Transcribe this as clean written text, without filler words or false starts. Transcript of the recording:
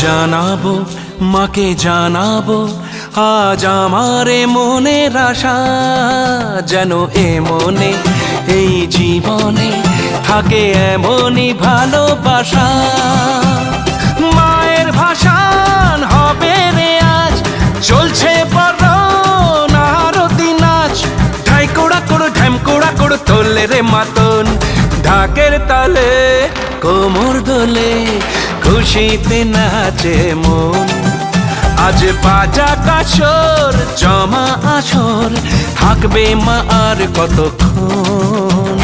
জানাবো মাকে জানাবো আজ আমারে মনের আশা, যেন এ মনে এই জীবনে থাকে এমনই ভালোবাসা। মায়ের ভাষান হবে রে আজ, চলছে বরণ আরতি নাচ। ঢাই কোড়া কোড়ো ঢ্যাম কোড়া কোড়ো তোলে রে মাতন, ঢাকের তালে কোমর দোলে খুশিতে নাচে মন। আজ বাজা কাসর জমা আসর, থাকবে মা আর কতক্ষণ।